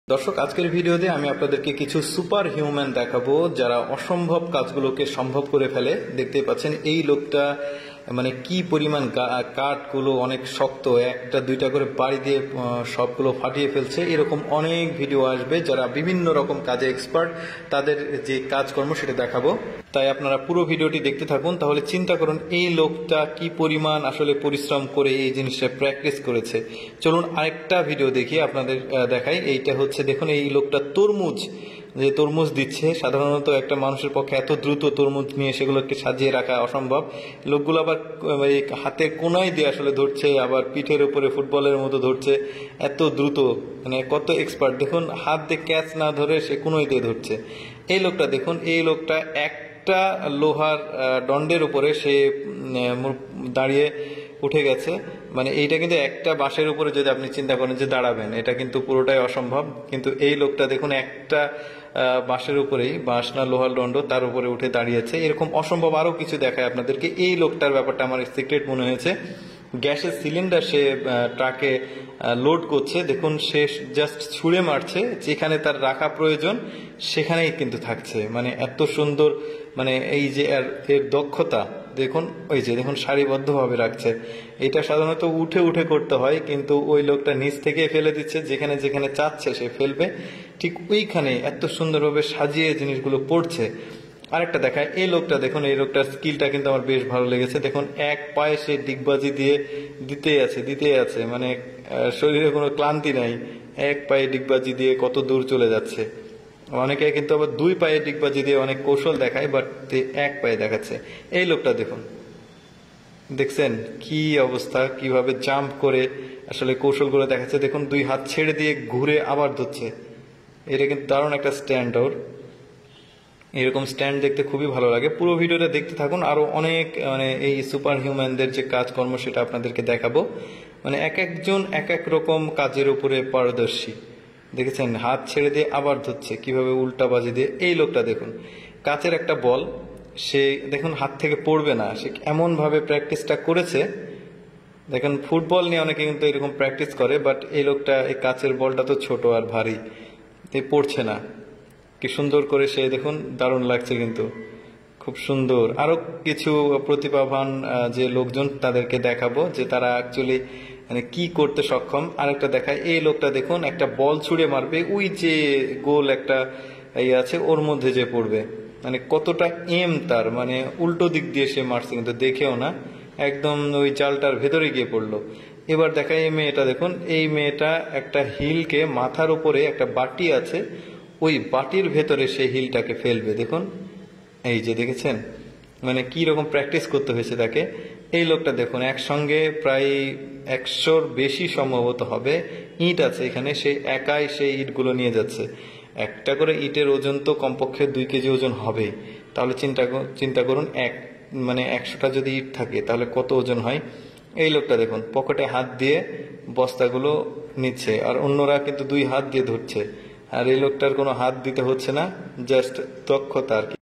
দর্শক, আজকের ভিডিওতে আমি আপনাদেরকে কিছু সুপার হিউম্যান দেখাবো যারা অসম্ভব কাজগুলোকে সম্ভব করে ফেলে। দেখতেই পাচ্ছেন এই লোকটা মানে কি পরিমাণ কাঠগুলো অনেক শক্ত, একটা দুইটা করে বাড়ি দিয়ে সবগুলো ফাটিয়ে ফেলছে। এরকম অনেক ভিডিও আসবে যারা বিভিন্ন রকম কাজে এক্সপার্ট, তাদের যে কাজকর্ম সেটা দেখাবো। তাই আপনারা পুরো ভিডিওটি দেখতে থাকুন। তাহলে চিন্তা করুন এই লোকটা কি পরিমাণ আসলে পরিশ্রম করে এই জিনিসটা প্র্যাকটিস করেছে। চলুন আরেকটা ভিডিও দেখি আপনাদের দেখাই। এইটা হচ্ছে দেখুন, এই লোকটা তরমুজ দিচ্ছে। সাধারণত একটা মানুষের পক্ষে এত দ্রুত তরমুজ নিয়ে সেগুলোকে সাজিয়ে রাখা অসম্ভব। লোকগুলো আবার হাতের কোনায় দিয়ে আসলে ধরছে, আবার পিঠের উপরে ফুটবলের মতো ধরছে, এত দ্রুত, মানে কত এক্সপার্ট। দেখুন হাত দিয়ে ক্যাচ না ধরে সে কোনোই দিয়ে ধরছে। এই লোকটা দেখুন, এই লোকটা একটা লোহার দণ্ডের উপরে সে দাঁড়িয়ে উঠে গেছে। মানে এইটা কিন্তু একটা বাঁশের উপরে যদি আপনি চিন্তা করেন যে দাঁড়াবেন, এটা কিন্তু পুরোটাই অসম্ভব। কিন্তু এই লোকটা দেখুন একটা বাঁশের উপরেই, বাঁশ না লোহার দণ্ড, তার উপরে উঠে দাঁড়িয়েছে। এরকম অসম্ভব আরো কিছু দেখায় আপনাদেরকে। এই লোকটার ব্যাপারটা আমার সিক্রেট মনে হয়েছে। গ্যাসের সিলিন্ডার সে ট্রাকে লোড করছে। দেখুন সে জাস্ট ছুঁড়ে মারছে, যেখানে তার রাখা প্রয়োজন সেখানেই কিন্তু থাকছে। মানে এত সুন্দর, মানে এই যে এর দক্ষতা দেখুন। ওই যে দেখুন সারিবদ্ধভাবে রাখছে। এটা সাধারণত উঠে উঠে করতে হয়, কিন্তু ওই লোকটা নিচ থেকে ফেলে দিচ্ছে, যেখানে যেখানে চাচ্ছে সে ফেলবে, ঠিক ওইখানে এত সুন্দরভাবে সাজিয়ে জিনিসগুলো পড়ছে। আরেকটা দেখায়, এই লোকটা দেখুন, এই লোকটার স্কিলটা কিন্তু আমার বেশ ভালো লেগেছে। দেখুন এক পায়ে সে ডিগবাজি দিয়ে দিতেই আছে, মানে শরীরে কোনো ক্লান্তি নাই। এক পায়ে ডিগবাজি দিয়ে কত দূর চলে যাচ্ছে। অনেকে কিন্তু আবার দুই পায়ে ডিগবাজি দিয়ে অনেক কৌশল দেখায়, বাট এক পায়ে দেখাচ্ছে। এই লোকটা দেখুন, দেখছেন কি অবস্থা, কিভাবে জাম্প করে আসলে কৌশলগুলো দেখাচ্ছে। দেখুন দুই হাত ছেড়ে দিয়ে ঘুরে আবার ধরছে। এটা কিন্তু দারুণ একটা স্ট্যান্ড ওর। এরকম স্ট্যান্ড দেখতে খুবই ভালো লাগে। পুরো ভিডিওটা দেখতে থাকুন। আরো অনেক মানে এই সুপার হিউম্যানদের যে কাজকর্ম সেটা আপনাদেরকে দেখাবো। মানে এক একজন এক এক রকম কাজের উপরে পারদর্শী। দেখেছেন হাত ছেড়ে দিয়ে আবার ধরছে, কিভাবে উল্টা বাজি দিয়ে। এই লোকটা দেখুন, কাচের একটা বল সে দেখুন হাত থেকে পড়বে না, সে এমন ভাবে প্র্যাকটিসটা করেছে। দেখেন ফুটবল নিয়ে অনেকে কিন্তু এরকম প্র্যাকটিস করে, বাট এই লোকটা এই কাচের বলটা তো ছোট আর ভারী, পড়ছে না। কি সুন্দর করে সে দেখুন, দারুণ লাগছে কিন্তু, খুব সুন্দর। আরো কিছু প্রতিভাবান যে লোকজন তাদেরকে দেখাবো যে তারা অ্যাকচুয়ালি মানে কি করতে সক্ষম। আরেকটা দেখায়, এই লোকটা দেখুন একটা বল ছুঁড়ে মারবে, ওই যে গোল একটা আছে ওর মধ্যে যে পড়বে, মানে কতটা এম তার, মানে উল্টো দিক দিয়ে সে মারছে কিন্তু দেখেও না, একদম ওই জালটার ভেতরে গিয়ে পড়লো। এবার দেখায় এই মেয়েটা দেখুন, এই মেয়েটা একটা হিলকে মাথার উপরে একটা বাটি আছে, ওই বাটির ভেতরে সে হিলটাকে ফেলবে। দেখুন এই যে দেখেছেন, মানে কি রকম প্র্যাকটিস করতে হয়েছে তাকে। এই লোকটা দেখুন একসঙ্গে প্রায় 100-র বেশি সম্ভবত হবে ইট আছে এখানে, সে একাই সেই ইটগুলো নিয়ে যাচ্ছে। একটা করে ইটের ওজন তো কমপক্ষে 2 কেজি ওজন হবে। তাহলে চিন্তা করুন মানে 100টা যদি ইট থাকে তাহলে কত ওজন হয়। এই লোকটা দেখুন পকেটে হাত দিয়ে বস্তাগুলো নিচ্ছে, আর অন্যরা কিন্তু 2 হাত দিয়ে ধরছে। আর এই লোকটার কোনো হাত দিতে হচ্ছে না, জাস্ট দক্ষতা আর কি।